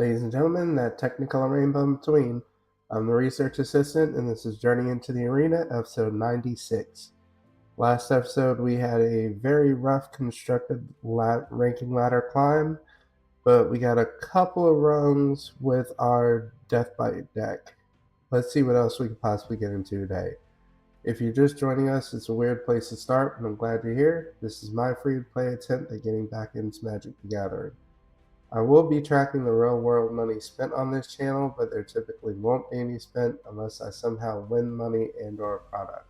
Ladies and gentlemen, that Technicolor rainbow in between. I'm the research assistant, and this is Journey into the Arena, episode 96. Last episode, we had a very rough constructed ranking ladder climb, but we got a couple of rungs with our Death Bite deck. Let's see what else we could possibly get into today. If you're just joining us, it's a weird place to start, but I'm glad you're here. This is my free-to-play attempt at getting back into Magic the Gathering. I will be tracking the real world money spent on this channel, but there typically won't be any spent unless I somehow win money and or a product.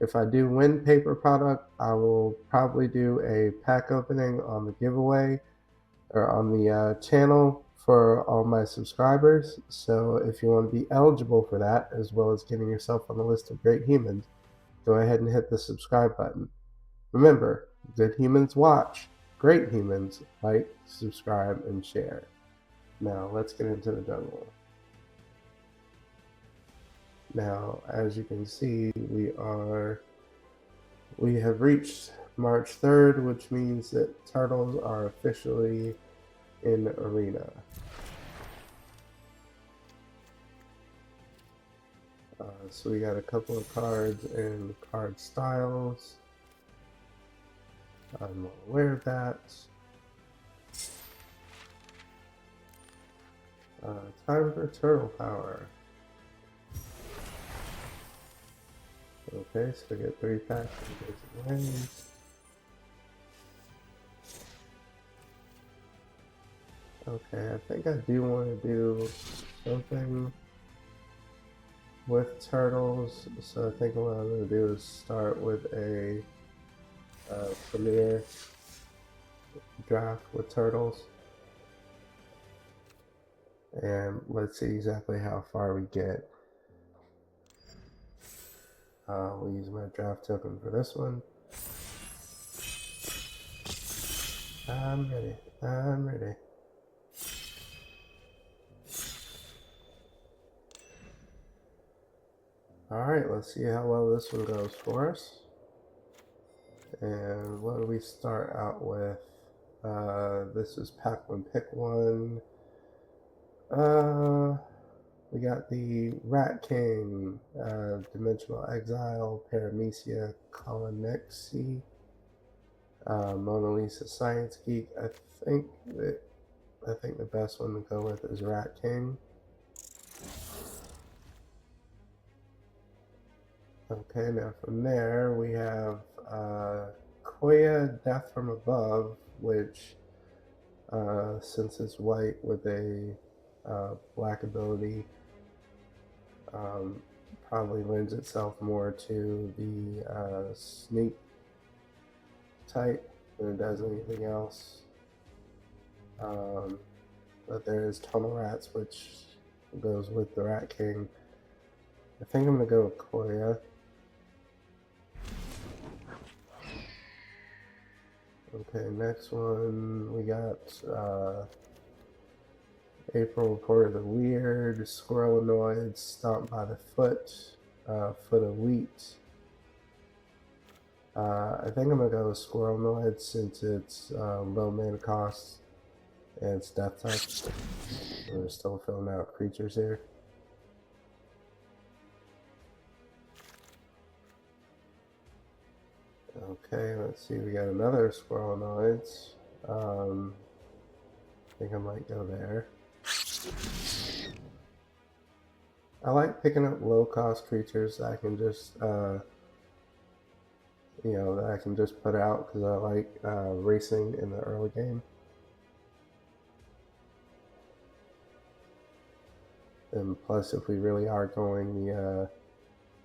If I do win paper product, I will probably do a pack opening on the giveaway or on the channel for all my subscribers. So if you want to be eligible for that, as well as getting yourself on the list of great humans, go ahead and hit the subscribe button. Remember, good humans watch. Great humans like, subscribe, and share. Now let's get into the jungle. Now, as you can see, we have reached March 3rd, which means that turtles are officially in arena. So we got a couple of cards and card styles. I'm aware of that. Time for turtle power. Okay, so we get 3 packs of basic lands. Okay, I think I do want to do something with turtles, so I think what I'm going to do is start with a premier draft with turtles, and let's see exactly how far we get. We'll use my draft token for this one. I'm ready. Alright, let's see how well this one goes for us. And what do we start out with? This is pack 1, pick 1. We got the Rat King, Dimensional Exile, Paramecia Colonexi, Mona Lisa Science Geek. I think the best one to go with is Rat King. Okay, now from there we have Koya Death from Above, which since it's white with a black ability, probably lends itself more to the sneak type than it does anything else. But there is Tunnel Rats, which goes with the Rat King. I think I'm going to go with Koya. Okay, next one we got April Report of the Weird, Squirrelanoids, Stomp by the Foot, Foot of Wheat. I think I'm going to go with Squirrelanoids since it's low mana cost and it's death type. We're still filling out creatures here. Okay, let's see, we got another Squirrelanoids. I think I might go there. I like picking up low-cost creatures that I can just, that I can just put out because I like racing in the early game. And plus, if we really are going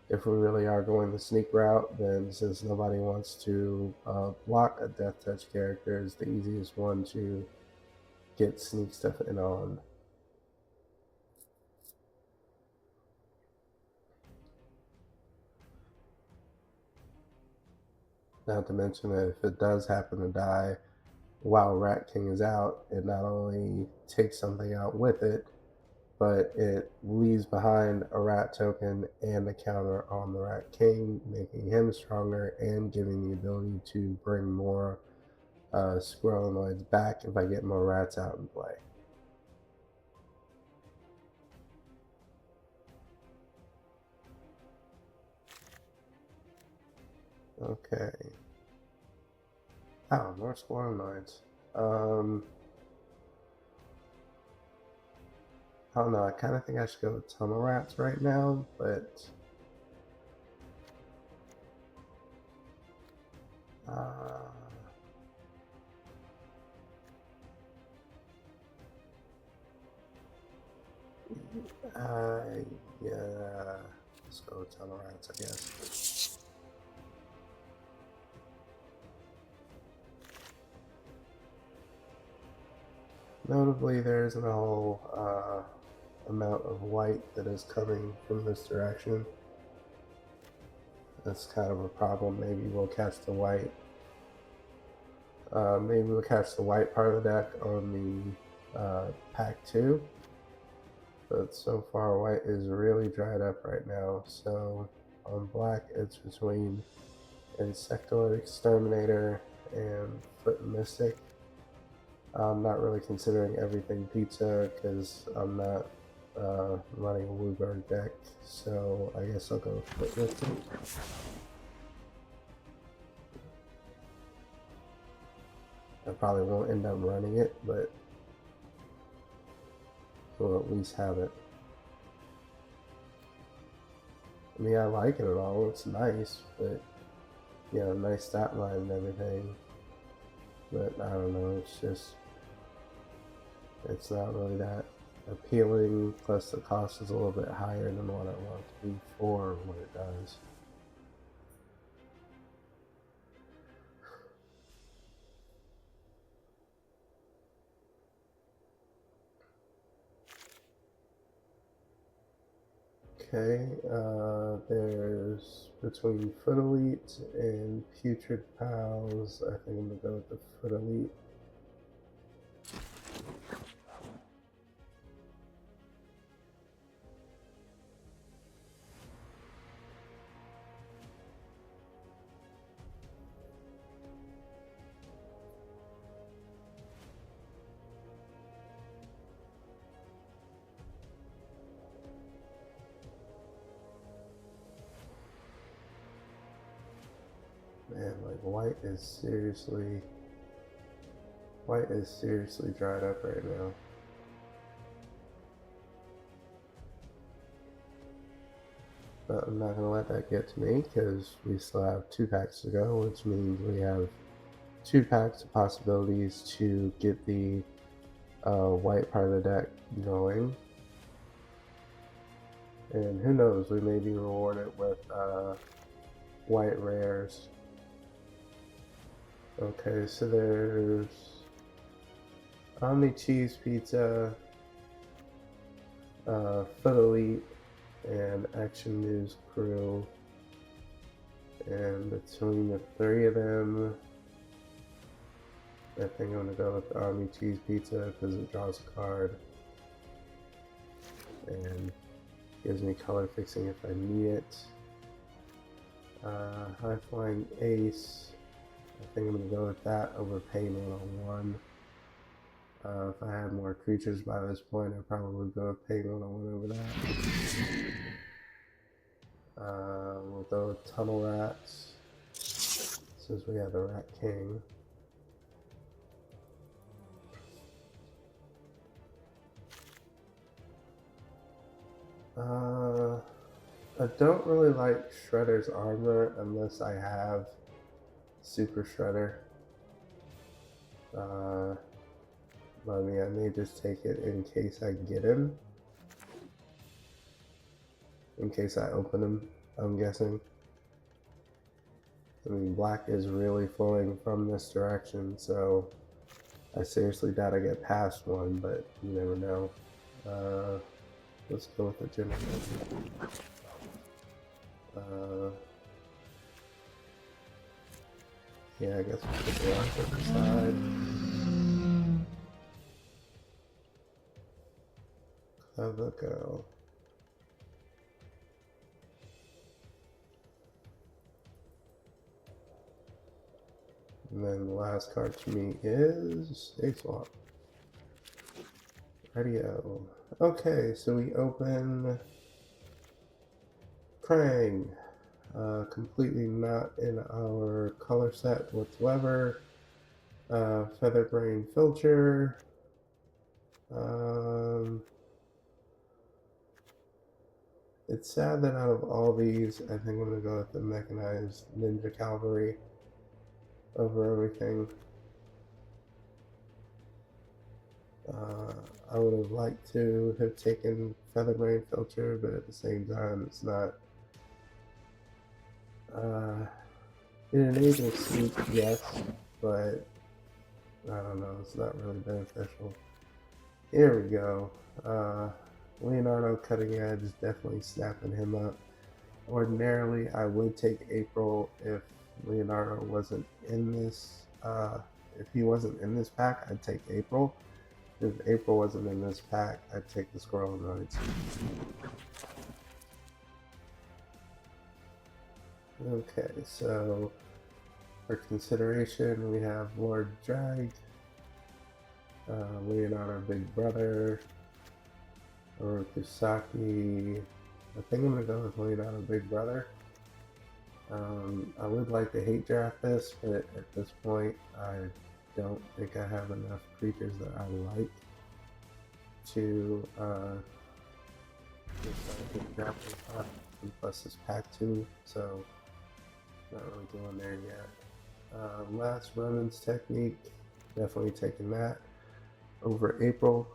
the sneak route, then since nobody wants to block a death touch character, is the easiest one to get sneak stuff in on. Not to mention that if it does happen to die while Rat King is out, it not only takes something out with it, but it leaves behind a rat token and a counter on the Rat King, making him stronger and giving the ability to bring more Squirrelanoids back if I get more rats out in play. Okay. Oh, more squirrel mines. I don't know. I kind of think I should go with tunnel rats right now, but uh, uh, yeah, let's go with tunnel rats, I guess. Notably, there isn't a whole amount of white that is coming from this direction. That's kind of a problem. Maybe we'll catch the white. Maybe we'll catch the white part of the deck on the pack 2. But so far, white is really dried up right now. So on black, it's between Insectoid Exterminator and Foot Mystic. I'm not really considering everything pizza because I'm not running a Wooburg deck, so I guess I'll go with Foot Mystic. I probably won't end up running it, but we'll at least have it. I mean, I like it at all. It's nice, but you know, nice stat line and everything. But I don't know. It's just, it's not really that appealing. Plus, the cost is a little bit higher than what I want it to be for what it does. Okay, there's between Foot Elite and Putrid Pals. I think I'm gonna go with the Foot Elite. Man, like white is seriously dried up right now. But I'm not gonna let that get to me because we still have 2 packs to go, which means we have 2 packs of possibilities to get the white part of the deck going. And who knows, we may be rewarded with white rares. Okay, so there's Omni Cheese Pizza, Foot Elite, and Action News Crew. And between the 3 of them, I think I'm gonna go with the Omni Cheese Pizza because it draws a card and gives me color fixing if I need it. High Flying Ace, I think I'm gonna go with that over Pain 101. If I had more creatures by this point, I'd probably go with Pain 101 over that. We'll go with Tunnel Rats, since we have the Rat King. I don't really like Shredder's armor unless I have Super Shredder. But I mean, I may just take it in case I get him. In case I open him, I'm guessing. I mean, black is really flowing from this direction, so I seriously doubt I get past one, but you never know. Let's go with the generator. Yeah, I guess we'll put the rock to the side. Clever girl. And then the last card to me is a swap. Radio. Okay, so we open Krang. completely not in our color set whatsoever. Featherbrain Filcher. It's sad that out of all these, I think I'm going to go with the Mechanized Ninja Cavalry over everything. I would have liked to have taken Featherbrain Filcher, but at the same time, it's not. It enables sleep, yes, but I don't know, it's not really beneficial. Here we go. Leonardo Cutting Edge, definitely snapping him up. Ordinarily, I would take April if Leonardo wasn't in this. If he wasn't in this pack, I'd take April. If April wasn't in this pack, I'd take the Squirrel Knights. Okay, so for consideration, we have Lord Drag, Leonardo Big Brother, Orokusaki. I think I'm going to go with Leonardo Big Brother. I would like to hate draft this, but at this point, I don't think I have enough creatures that I like to draft this up. And plus this pack 2, so not really going there yet. Last Ronin's Technique, definitely taking that over April.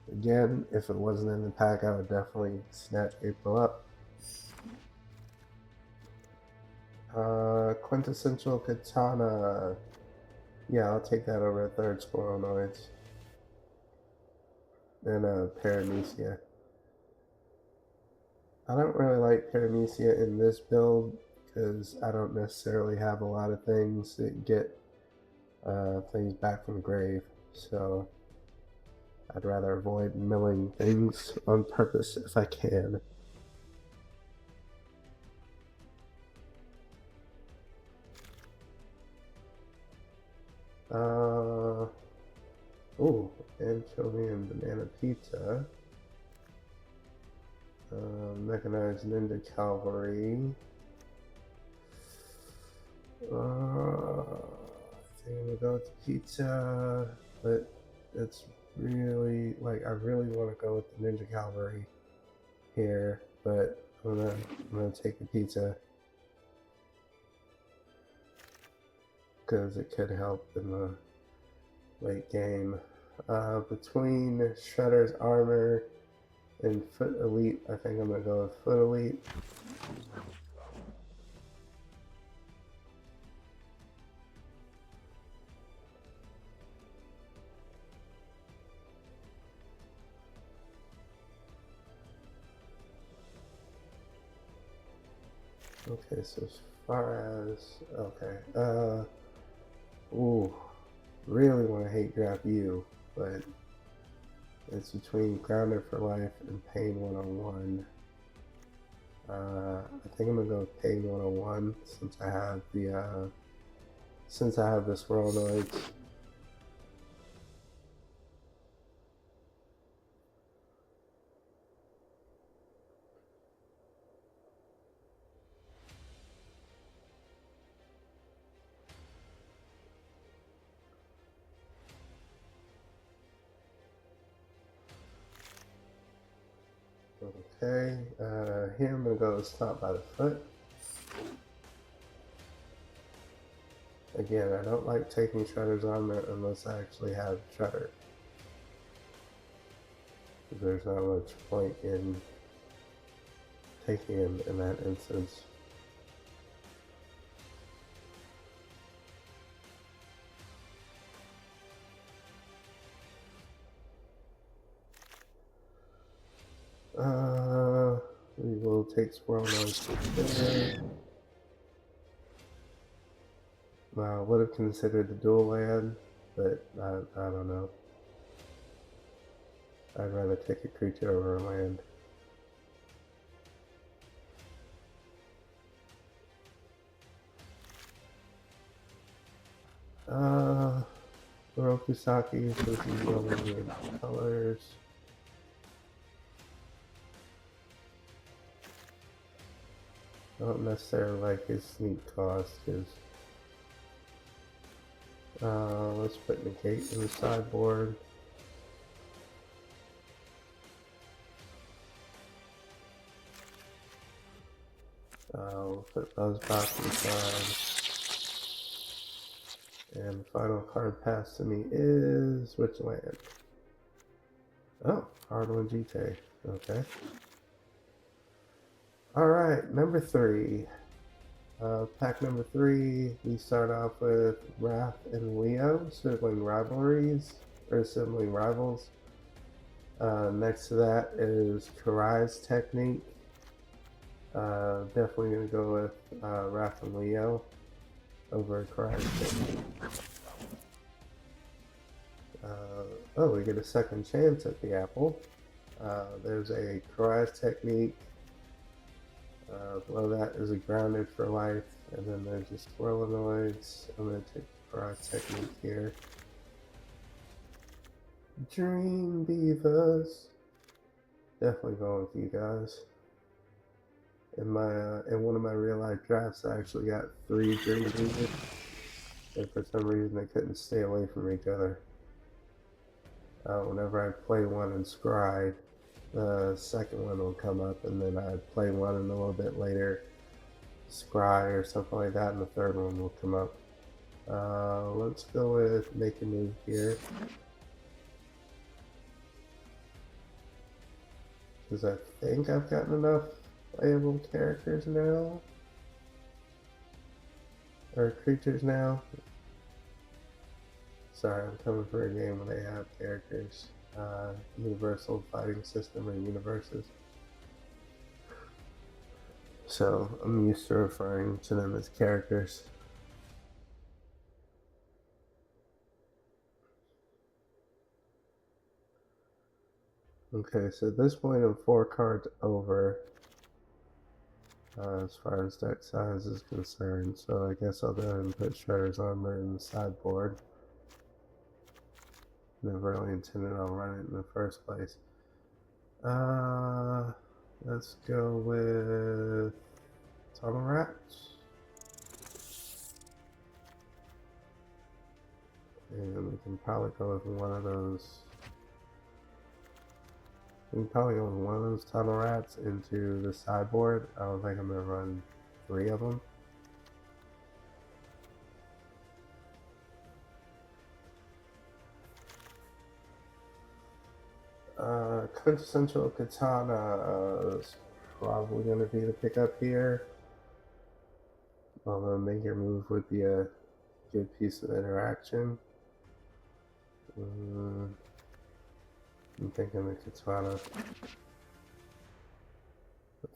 Again, if it wasn't in the pack, I would definitely snatch April up. Quintessential Katana. Yeah, I'll take that over a third Squirrel Noise. And Paramecia. I don't really like Paramecia in this build because I don't necessarily have a lot of things that get things back from the grave. So I'd rather avoid milling things on purpose if I can. Oh, anchovy and banana pizza. Mechanized Ninja Cavalry. I think I'm gonna go with the pizza, but it's really like I really want to go with the Ninja Cavalry here, but I'm gonna take the pizza because it could help in the late game. Between Shredder's Armor and Foot Elite, I think I'm gonna go with Foot Elite. Okay, so as far as ooh, really want to hate draft you, but it's between Grounder for Life and Pain 101. I think I'm gonna go with Pain 101 since I have the Squirrel Noise. Okay, here I'm gonna go Stomp by the Foot. Again, I don't like taking Shredder's Armor unless I actually have Shredder. There's not much point in taking him in that instance. We will take Squirrel Noise there. I would have considered the dual land, but I don't know. I'd rather take a creature over a land. Orokusaki, so this is only in colors. I don't necessarily like his sneak cost, because let's put negate in the sideboard. We'll put Buzzbox inside. And the final card passed to me is which land? Oh, Hardwood GT. Okay. Alright, number 3. Pack number 3, we start off with Wrath and Leo, sibling rivalries, or sibling rivals. Next to that is Karai's Technique. Definitely going to go with Wrath and Leo over Karai's Technique. Oh, we get a second chance at the apple. There's a Karai's Technique. Below that is a Grounded for Life, and then there's the Swirlanoids. I'm going to take the Karai's Technique here. Dream Beavers. Definitely going with you guys. In one of my real life drafts, I actually got 3 Dream Beavers, and for some reason they couldn't stay away from each other. Whenever I play one and scry, the second one will come up, and then I'd play one and a little bit later scry or something like that, and the third one will come up. Let's go with make a move here, because I think I've gotten enough playable characters now, or creatures now. Sorry, I'm coming for a game where they have characters. Universal fighting system or universes. So I'm used to referring to them as characters. Okay, so at this point I'm 4 cards over as far as deck size is concerned. So I guess I'll go ahead and put Shredder's Armor in the sideboard. Never really intended on running it in the first place. Let's go with Tunnel Rats. And we can probably go with one of those. We can probably go with one of those Tunnel Rats into the sideboard. I don't think I'm going to run 3 of them. Quintessential Katana is probably going to be the pickup here. Although make your move would be a good piece of interaction. I'm thinking the Katana. I'm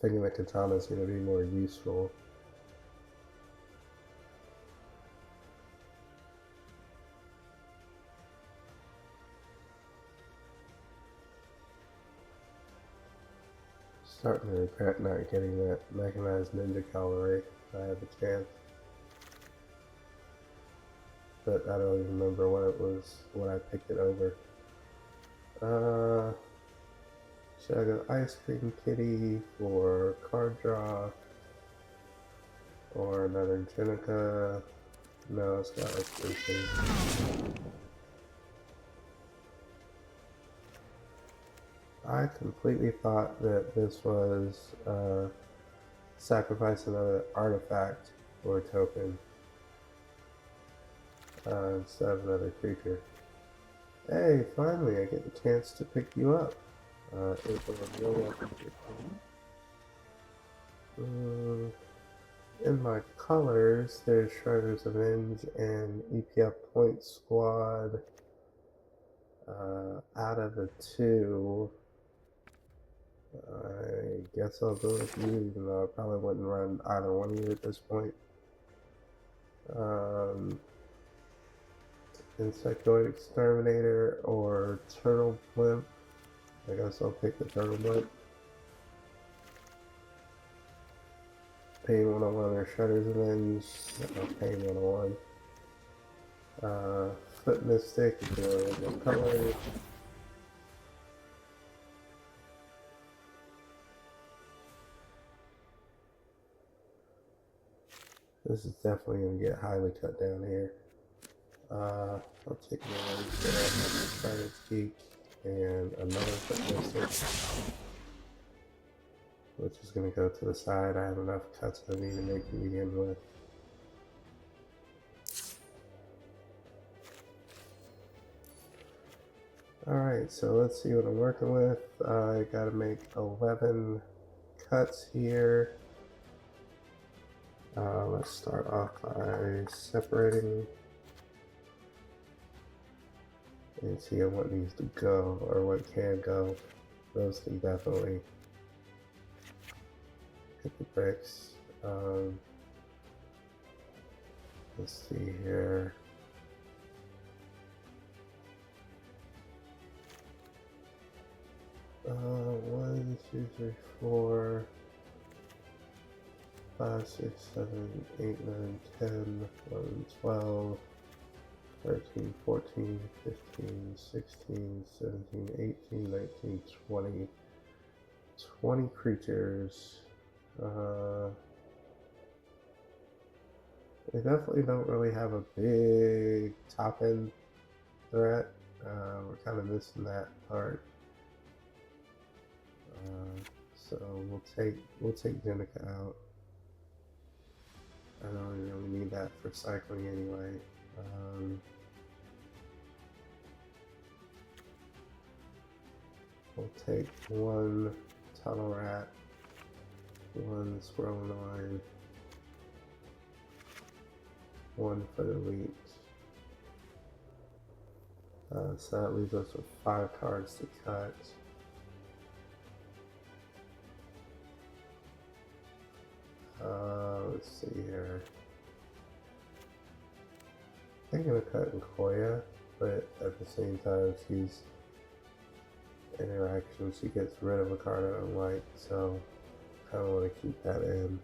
thinking the Katana is going to be more useful. Starting to regret not getting that mechanized ninja cavalry if I had the chance. But I don't even remember what it was when I picked it over. Should I go Ice Cream Kitty for card draw? Or another Jenica? No, it's got Ice Cream Kitty. I completely thought that this was sacrifice another artifact or a token instead of another creature. Hey, finally I get the chance to pick you up. It was a real welcome to in my colors, there's Shredder's Avenge and EPF Point Squad. Out of the 2, I guess I'll go with you, even though I probably wouldn't run either one of you at this point. Insectoid Exterminator or Turtle Blimp. I guess I'll pick the Turtle Blimp. Pain 101 or Shredder's Avenge. Pain 101. Foot Mystic, the color. This is definitely going to get highly cut down here. I'll take another Started Geek and another foot which is going to go to the side. I have enough cuts I need to make to begin with. Alright, so let's see what I'm working with. I gotta make 11 cuts here. Let's start off by separating and see what needs to go or what can go. Those can definitely hit the bricks. Let's see here. One, two, three, 4, 5, 6, 7, 8, 9, 10, 11, 12, 13, 14, 15, 16, 17, 18, 19, 20. 20 creatures. They definitely don't really have a big top end threat. We're kind of missing that part. So we'll take Jenica out. I don't really need that for cycling anyway. We'll take one tunnel rat, one squirrel annoying, one foot elite. So that leaves us with 5 cards to cut. Let's see here. I'm gonna cut Nkoya, but at the same time, she's interaction. She gets rid of a card I don't like, so I kind of want to keep that in.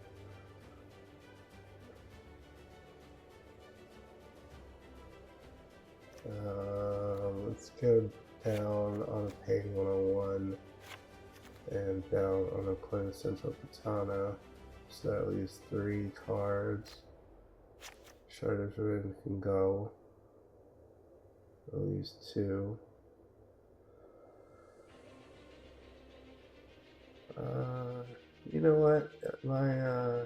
Let's go down on a Pain 101 and down on a Quintessential Katana. So that leaves 3 cards. Sharders Ring can go. At least 2. You know what? My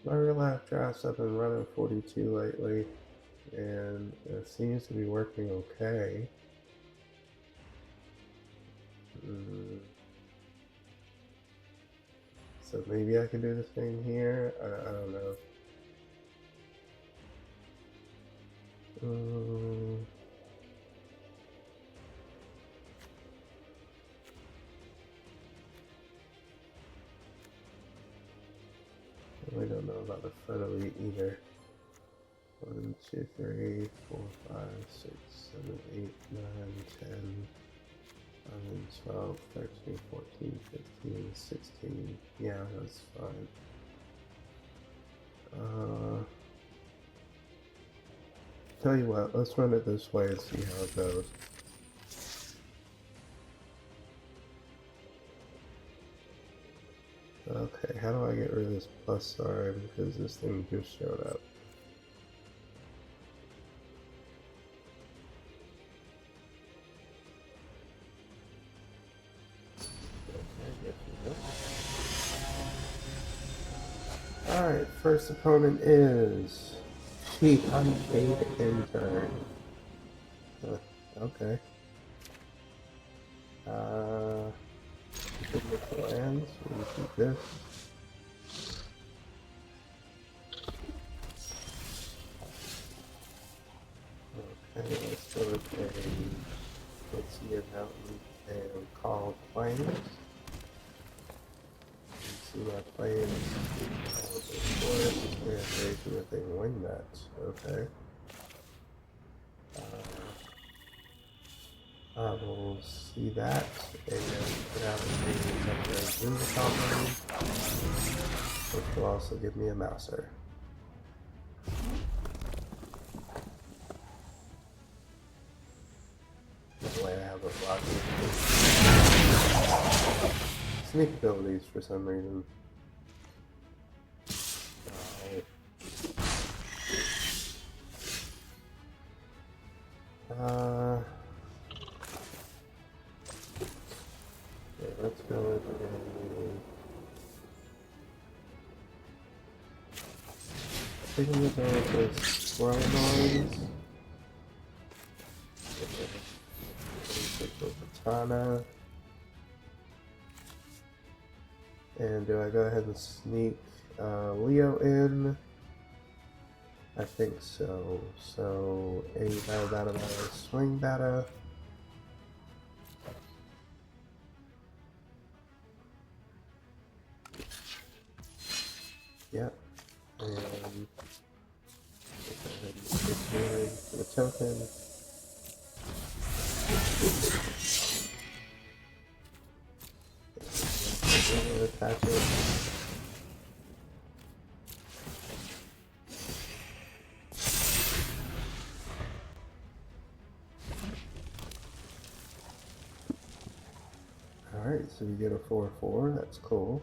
real life drafts have been running 42 lately, and it seems to be working okay. So maybe I can do the thing here. I don't know. We don't know about the foot elite either. 1, 2, 3, 4, 5, 6, 7, 8, 9, 10, 11, 12, 13, 14, 15, 16. Yeah, that's fine. Tell you what, let's run it this way and see how it goes. Okay, how do I get rid of this plus sign because this thing just showed up? Alright, first opponent is Cheap Unpaid Intern. Okay. With the lands, we keep this. Okay, let's go with let's see a mountain and call plains. See my plains. And they can win that. Okay. I will see that and put out a temporary Zoom account, which will also give me a mouser. By the way, I have a lot of sneak abilities for some reason. Taking advantage of swirl noise. Take the katana. And do I go ahead and sneak Leo in? I think so. So, a bada swing bada. Yep. And go ahead and take the token. Attach it. Alright, so we get a 4/4, that's cool.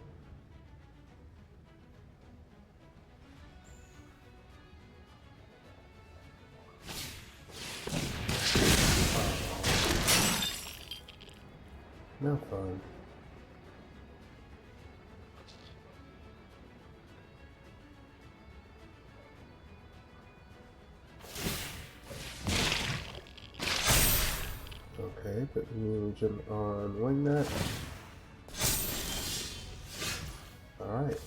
No fun. Okay, put the Mugen on Wingnut. Alright.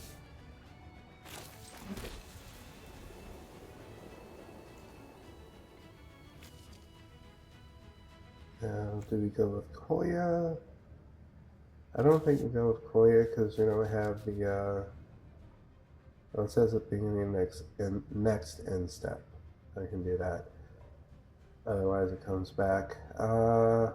Now, do we go with Koya? I don't think we go with Koya because, you know, we have the, oh, it says at the beginning next end step. I can do that. Otherwise it comes back. I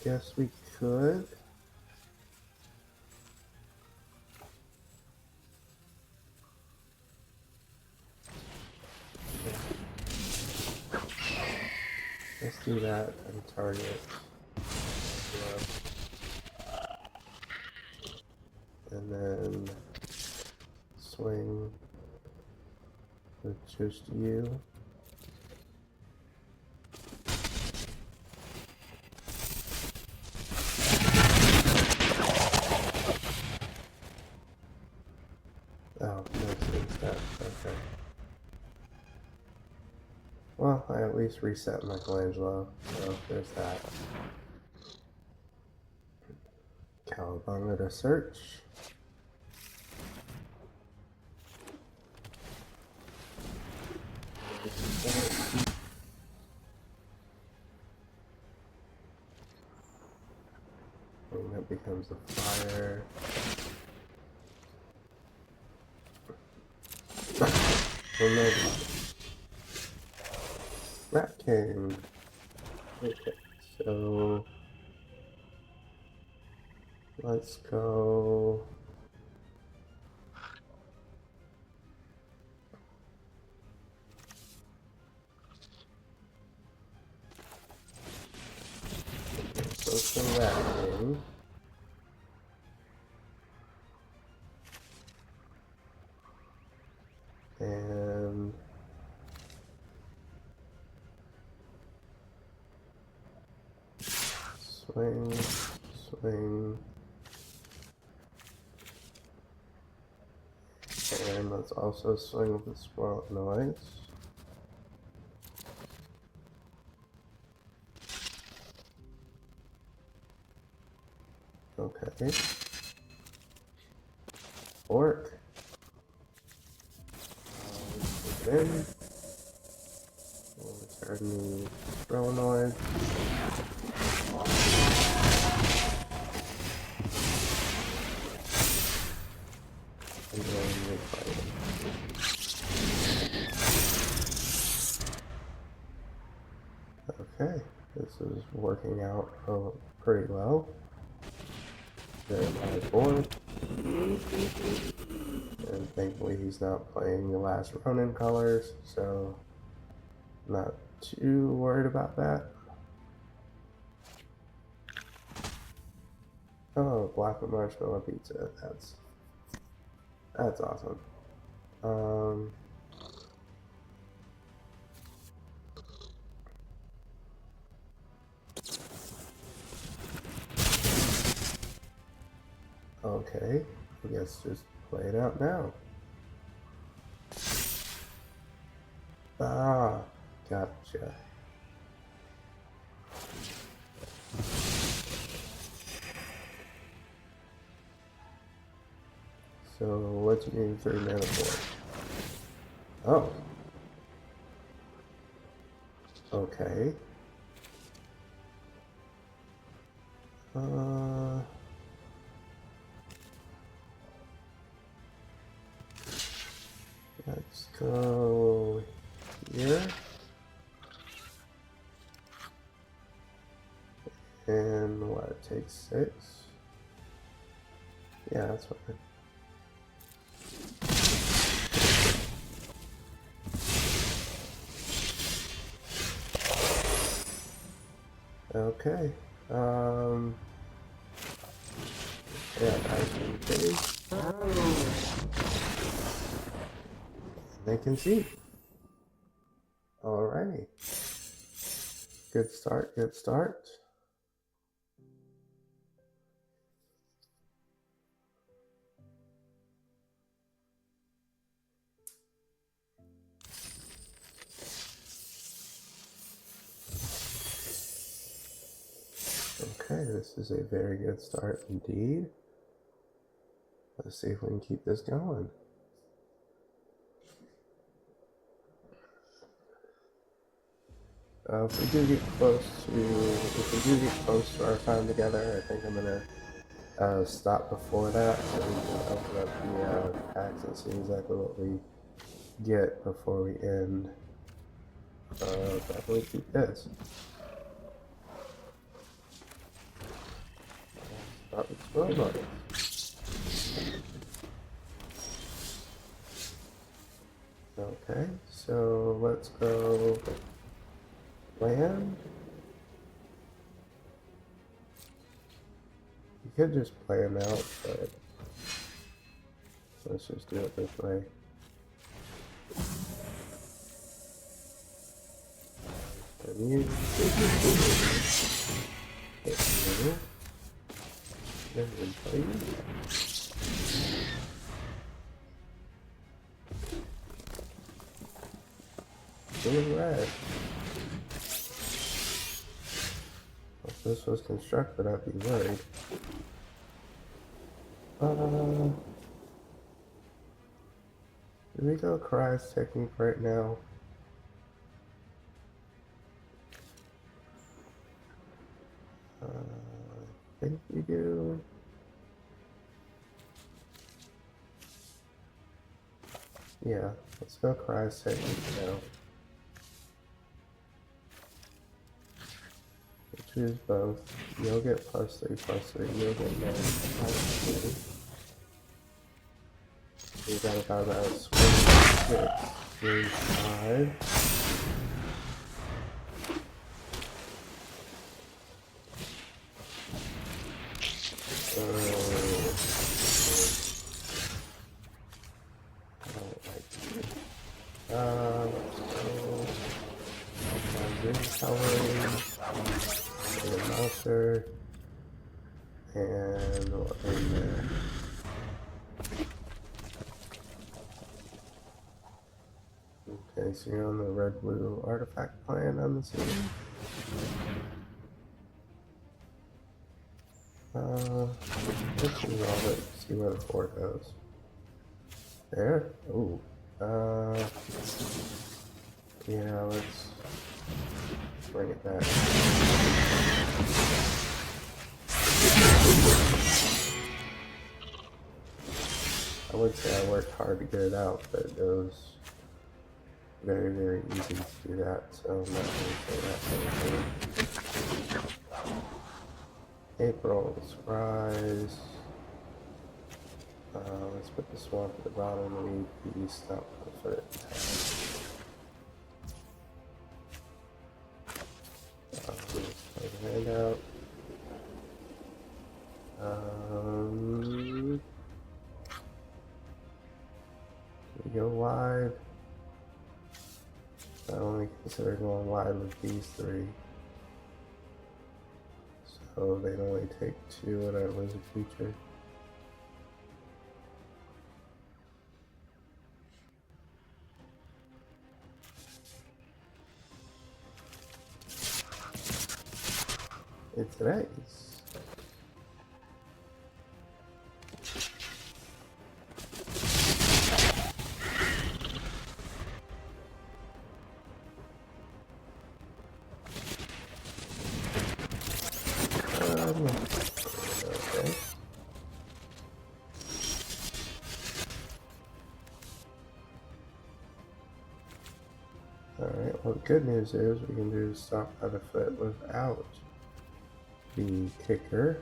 guess we could. Let's do that and target. And then swing with just you. Oh, next step. Okay. Well, I at least reset Michelangelo, so there's that. Cowabunga to search. And that becomes a fire. Oh no. Rat King. Okay, so let's go. So for Rat King. And swing, swing. And let's also swing with the swirl noise. Okay. Fork. Then we'll return the swirl noise. And then replay it. Okay, this is working out pretty well. Very nice board. And thankfully he's not playing the last Ronin colors, so not too worried about that. Oh, black marshmallow pizza. That's awesome. Okay, I guess just play it out now. Ah, gotcha. So, what you need 3 mana for? Oh. Okay. Let's go here. And what, it takes 6? Yeah, that's fine. Okay. Yeah, guys can see. They can see. Alrighty. Good start, good start. Okay, this is a very good start indeed. Let's see if we can keep this going. If we do get close to our time together, I think I'm gonna stop before that so we can open up the packs and see exactly what we get before we end. Definitely keep this. Stop exploding. Okay, so let's go land. You could just play them out, but let's just do it this way. And you hit you. Then we play you. Doing red. If this was constructed, I'd be worried. Do we go Cry's technique right now? I think we do. Yeah, let's go Cry's technique now. We'll choose both. You'll get +3/+3. You'll get -3. We got about a swing 6, 3, 5. Coloring, and a monster, and what in there? Okay, so you're on the red-blue artifact plan, I'm assuming. Let's resolve it, see where the 4 goes. There? Ooh. Yeah, let's bring it back. I would say I worked hard to get it out, but it was very, very easy to do that, so I'm not going to say that for anything. April's Rise. Let's put the swamp at the bottom and we stop for it. Let's take the hand out. We go wide. I only consider going wide with these 3. So they'd only take 2 and I lose a creature. It's nice. Okay. Alright, well the good news is we can do stop by the foot without the kicker.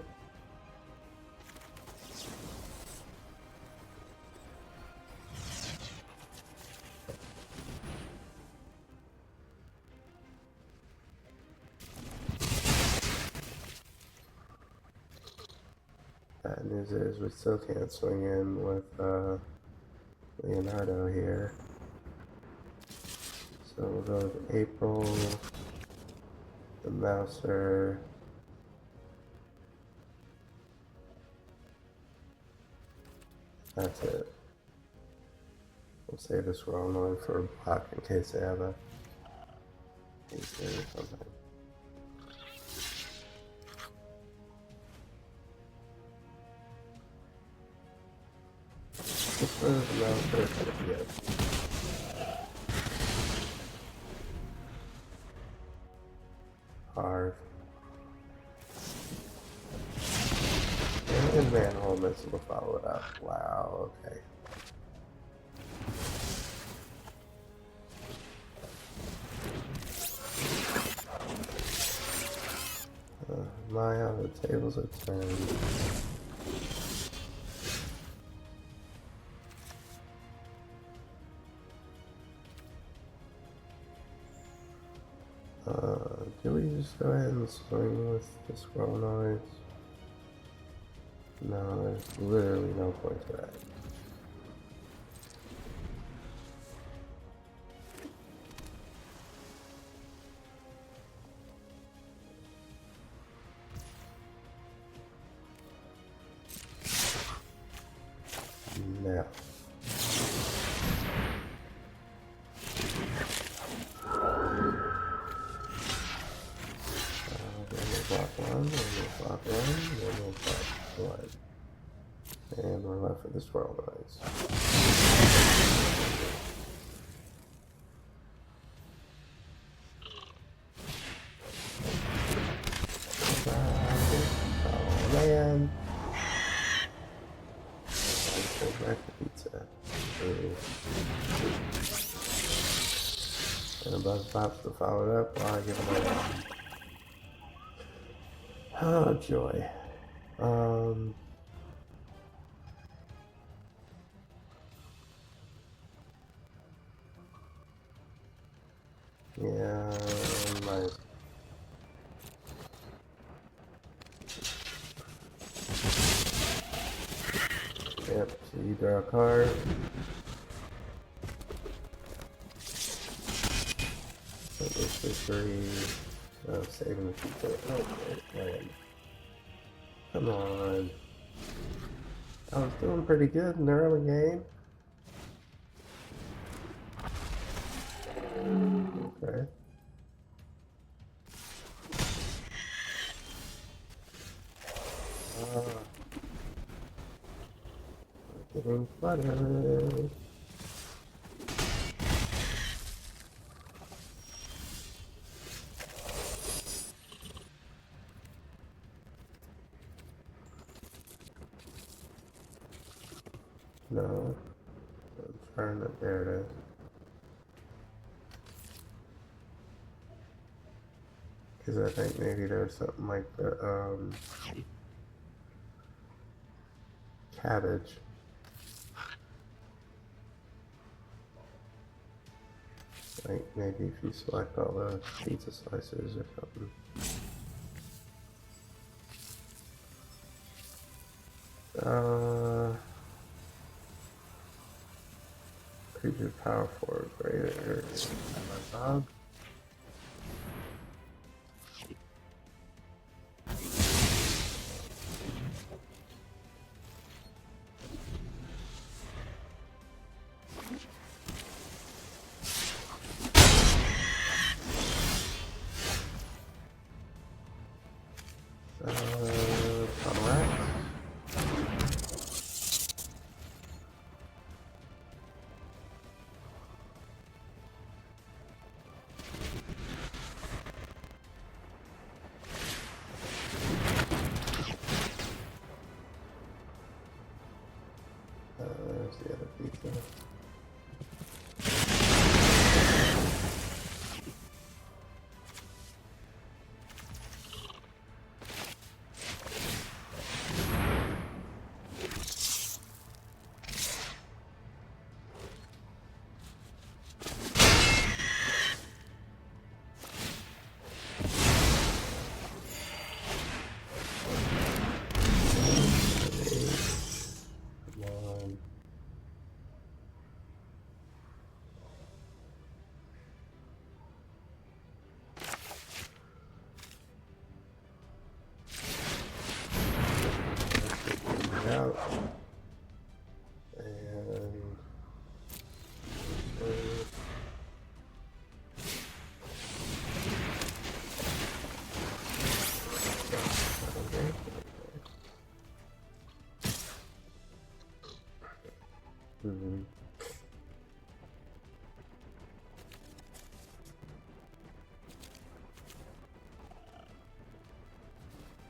Bad news is we still can't swing in with Leonardo here. So we'll go with April, the Mouser, that's it. We'll save this roll noise for a block in case they have a ace or something. This was the Mouser, yes. Hard. And manhole missile to follow it up. Wow, okay. My, how the tables are turned. Do we just go ahead and swing with the squirrel noise? No, there's literally no point to that. Now. Block one, then we'll block one, then we'll block one. And we're left with the swirl noise. Oh man. Let's go back to pizza. And a buzz pops to follow it up while I give it a oh joy. Yeah, my yep, so you draw a card. So this is three. Oh, saving the future. Oh, man. Come on. I was doing pretty good in the early game. Okay. Getting flooded. No. I'm trying to, there it is. Because I think maybe there's something like the, cabbage. Like maybe if you select all the pizza slices or something. Creature power 4 greater. My dog.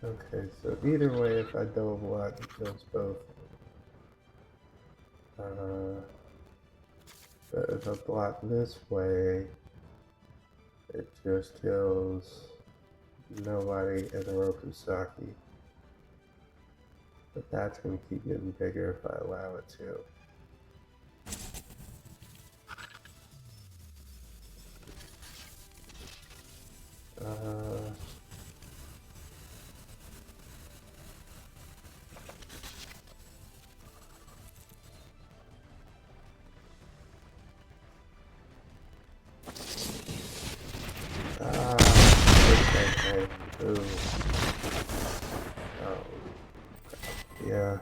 Okay, so either way, if I double block, it kills both. But if I block this way, it just kills nobody in the Rokusaki. But that's going to keep getting bigger if I allow it to. Okay. Ooh. Oh. Yeah.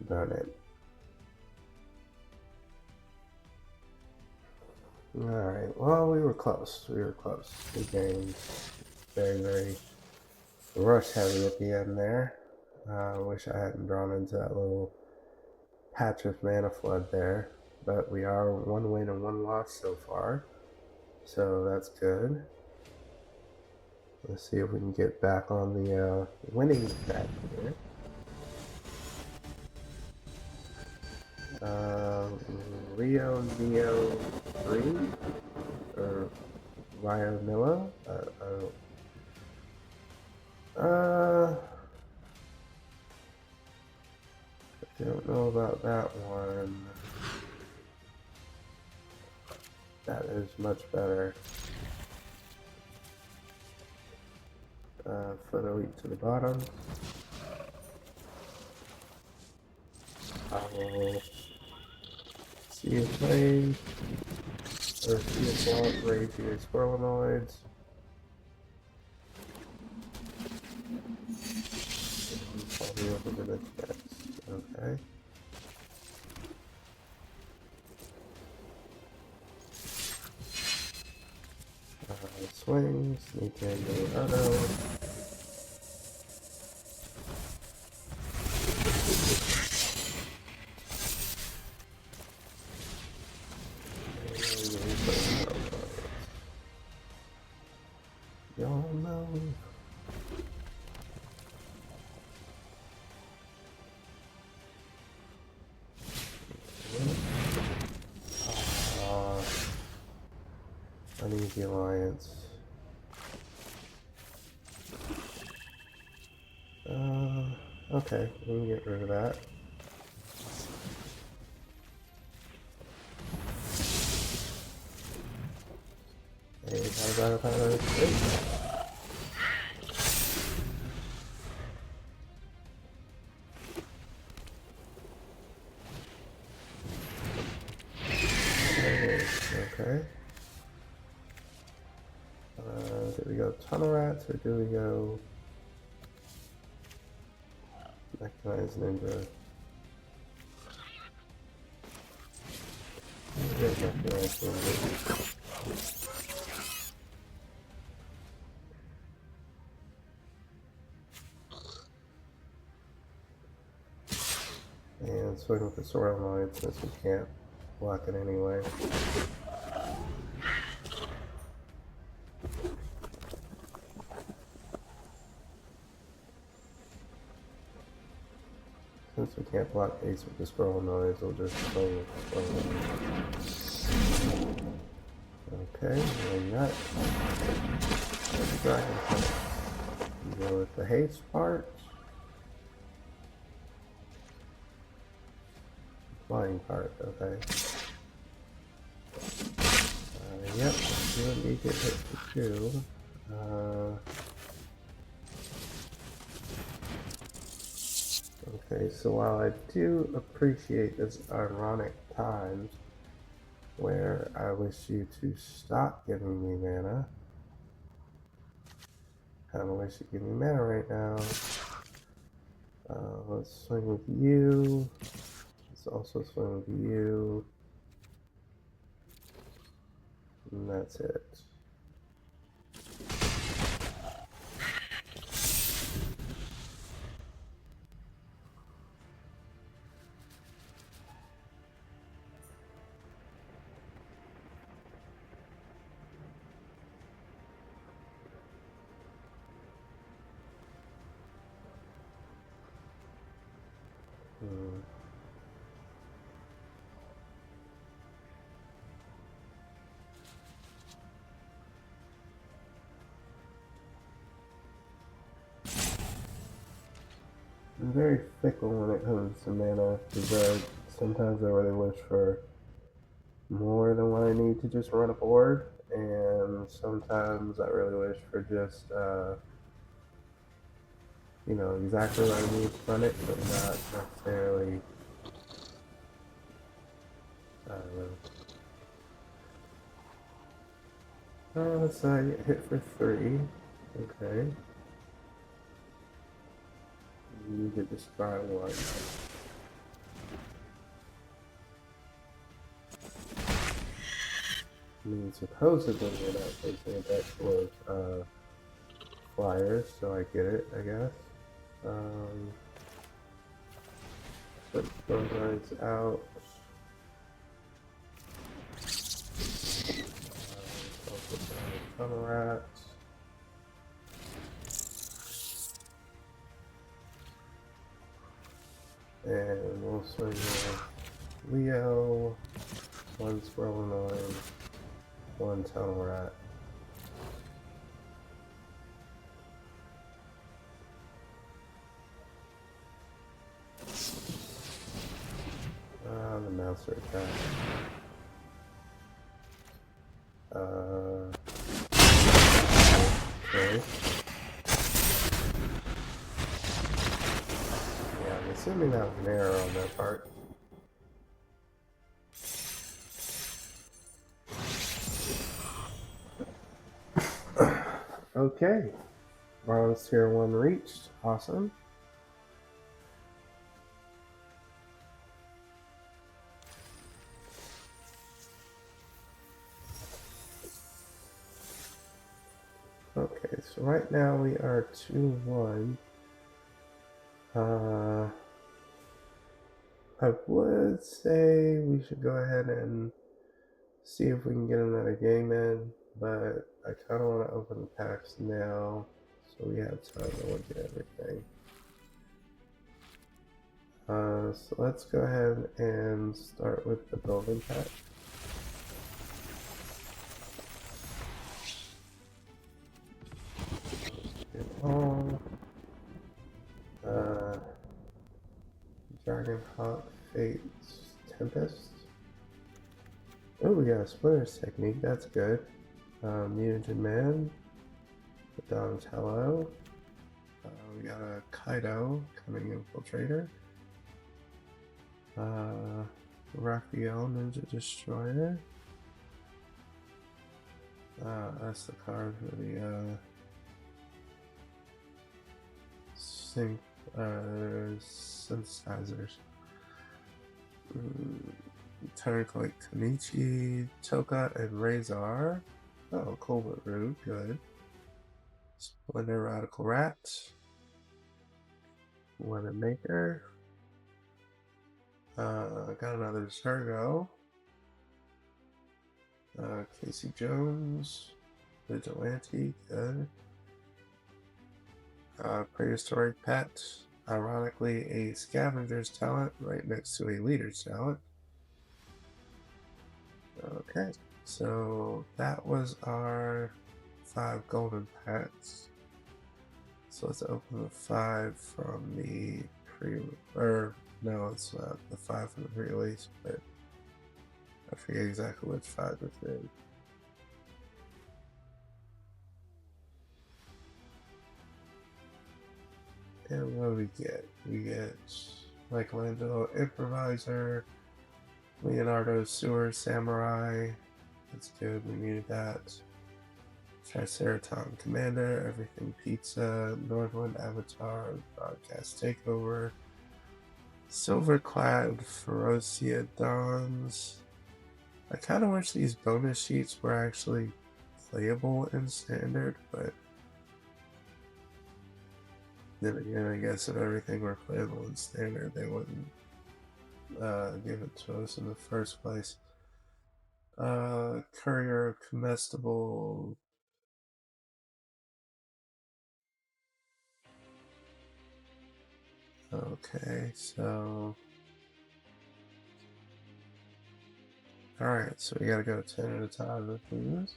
Darn it. Alright, well, we were close. The game's very rush heavy at the end there. I wish I hadn't drawn into that little patch of mana flood there. But we are 1 win and 1 loss so far. So that's good. Let's see if we can get back on the winning track here. Rio Neo 3 or Rio Nilo? I don't know about that one. That is much better. Photo elite to the bottom. I will see a flame, or see a swamp, raise your squirrelinoids. I'll be able to the next. Okay. Swings, Nintendo Auto. Y'all know. Uneasy alliance. Okay, we can get rid of that. Hey, okay. Do we go Tunnel Rats or do we go Mechanized Ninja? Mechanized Ninja. And swing with the sword line since we can't block it anyway. Since we can't block base with the scroll noise, we'll just swing with the scroll noise. Okay, and that. Dragon Punch. Go with the haste part. Flying part, okay. Yep, you indeed get hit for 2. Okay, so while I do appreciate this ironic times where I wish you to stop giving me mana, I kind of wish you give me mana right now. Let's swing with you. Let's also swing with you. And that's it. Hmm. I'm very fickle when it comes to mana, because sometimes I really wish for more than what I need to just run a board, and sometimes I really wish for just, exactly what I need to run it, but not necessarily, I don't know. So I get hit for 3. Okay. You get to spy 1. I mean, supposedly you're not facing a deck full of flyers, so I get it, I guess. Put those lines out. I'll put down a tunnel rat. And we'll swing Leo, 1 squirrel annoying, 1 tunnel rat. The mouse are attack. Okay. Yeah, I'm assuming that was an error on their part. Okay. Bronze tier 1 reached. Awesome. Okay, so right now we are 2-1. I would say we should go ahead and see if we can get another game in, but I kind of want to open the packs now so we have time to look at everything. So let's go ahead and start with the building pack. All Dragonhawk Fate's Tempest. Oh, we got a Splitter's Technique, that's good. Mutagen Man, Donatello. We got a Kaido, Cunning Infiltrator. Raphael, Ninja Destroyer. That's the card for the synthesizers. Turn-click Konichi, Toka, and Razor. Oh, Colbert Root, good. Splendor Radical Rat. Lemon Maker. Got another Zergo. Casey Jones. Vigilante, good. Prehistoric Pet. Ironically, a scavenger's talent right next to a leader's talent. Okay, so that was our 5 golden pets. So let's open the 5 from the no, it's not the 5 from the pre-release, but I forget exactly which 5 it's in. And what do we get? We get Michelangelo Improviser, Leonardo Sewer Samurai. That's good, we needed that. Triceraton Commander, Everything Pizza, Northwind Avatar, Broadcast Takeover, Silverclad Ferocia Dons. I kind of wish these bonus sheets were actually playable in Standard, but then again, I guess if everything were playable in Standard, they wouldn't give it to us in the first place. Courier Comestible. Okay, so alright, so we gotta go 10 at a time with these.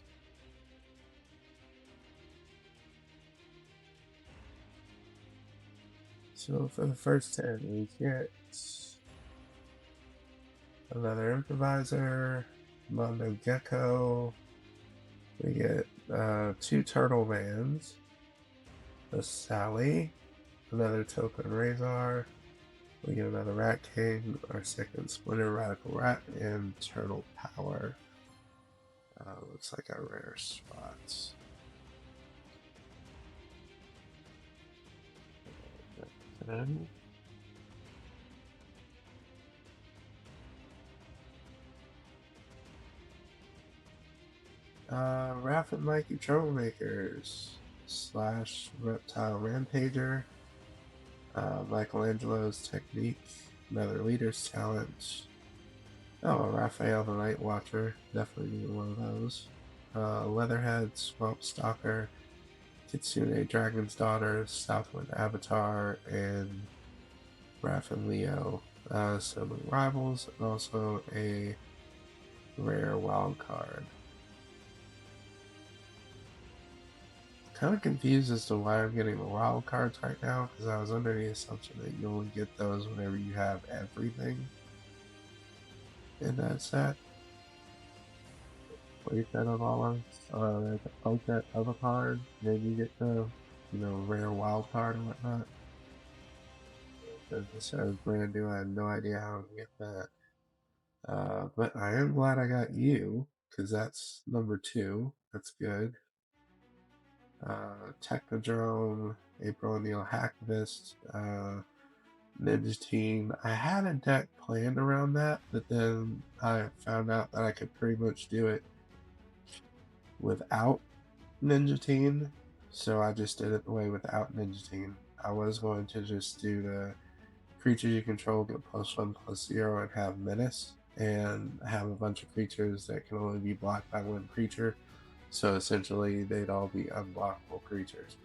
So for the first 10, we get another improviser, Mondo Gecko, we get 2 turtle vans, a Sally, another token Razor, we get another Rat King, our second Splinter Radical Rat, and Turtle Power. Looks like our rare spots. Then Raph and Mikey Troublemakers slash Reptile Rampager, Michelangelo's Technique, another Leader's Talent. Oh, Raphael the Night Watcher, definitely need one of those. Leatherhead, Swamp Stalker, Kitsune Dragon's Daughter, Southwind Avatar, and Raph and Leo. Some rivals, and also a rare wild card. Kind of confused as to why I'm getting the wild cards right now, because I was under the assumption that you only get those whenever you have everything in that set. Playset of all of the playset of a card, then you get the rare wild card and whatnot. This set is brand new, I had no idea how to get that. But I am glad I got you, because that's number 2. That's good. Technodrome, April O'Neil Hacktivist, Ninja Team. I had a deck planned around that, but then I found out that I could pretty much do it without Ninja Team, so I just did it the way without Ninja Team. I was going to just do the creatures you control get +1/+0 and have Menace, and have a bunch of creatures that can only be blocked by one creature. So essentially, they'd all be unblockable creatures.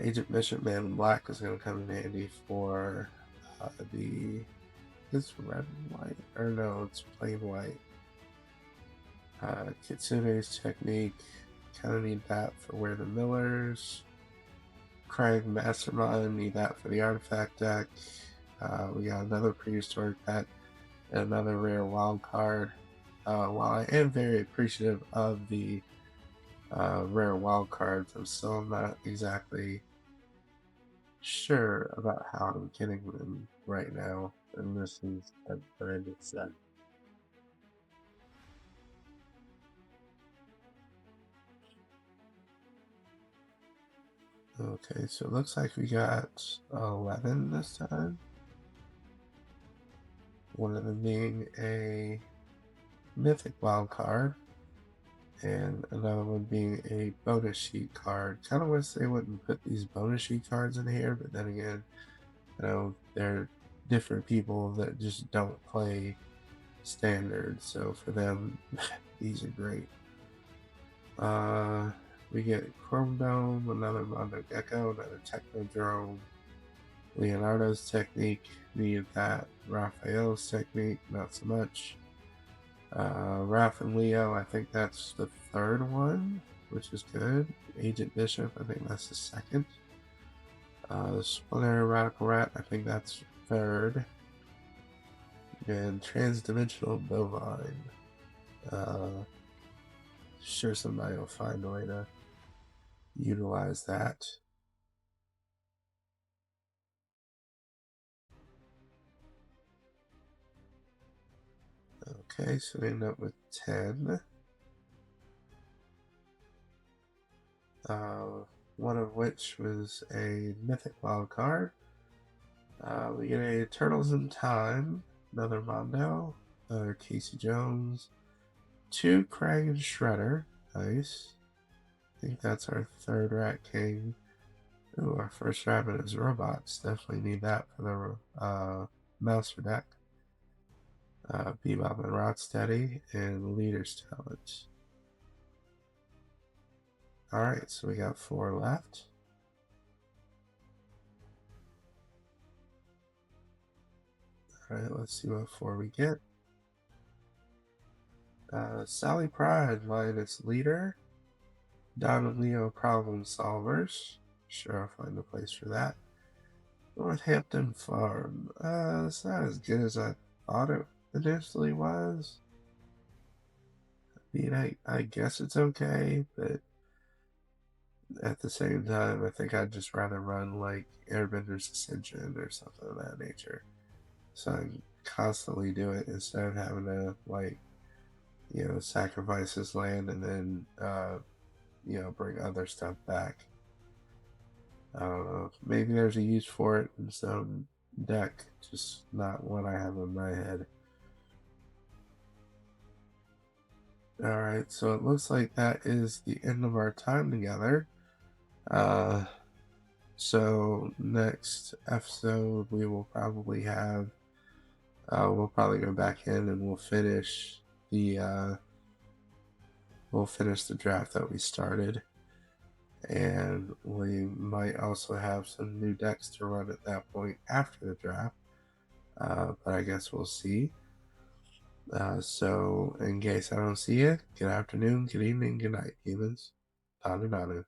Agent Bishop Man in Black is going to come in handy for it's red and white, or no, it's plain white. Kitsune's Technique, kind of need that for Where the Millers. Crying Mastermind, need that for the Artifact deck. We got another Prehistoric Pet and another rare wild card. While I am very appreciative of the rare wild cards, I'm still not exactly sure about how I'm getting them right now, and this is a branded set. Okay, so it looks like we got 11 this time. One of them being a mythic wild card, and another one being a bonus sheet card. Kind of wish they wouldn't put these bonus sheet cards in here, but then again, they're different people that just don't play standard, so for them, these are great. We get Chrome Dome, another Mondo Gecko, another Technodrome, Leonardo's Technique, needed that. Raphael's Technique, not so much. Raph and Leo, I think that's the third one, which is good. Agent Bishop, I think that's the second. The Splinter Radical Rat, I think that's third. And Transdimensional Bovine. Sure somebody will find a way to utilize that. Okay, so we end up with 10. One of which was a mythic wild card. We get a Turtles in Time, another Mondo, another Casey Jones, 2 Krang and Shredder. Nice. I think that's our third Rat King. Ooh, our first rabbit is robots. Definitely need that for the Mouser deck. Bebop and Rocksteady, and Leader's Talent. Alright, so we got 4 left. Alright, let's see what 4 we get. Sally Pride, Lioness Leader. Don and Leo, Problem Solvers. Sure, I'll find a place for that. Northampton Farm. It's not as good as I thought it initially was. I mean, I guess it's okay, but at the same time, I think I'd just rather run like Airbender's Ascension or something of that nature. So I can constantly do it instead of having to, like, sacrifice his land and then, bring other stuff back. I don't know. Maybe there's a use for it in some deck, just not one I have in my head. Alright, so it looks like that is the end of our time together. So next episode we will probably have we'll probably go back in and we'll finish the draft that we started, and we might also have some new decks to run at that point after the draft, but I guess we'll see. So in case I don't see you, good afternoon, good evening, good night, humans. Tanu Nanu.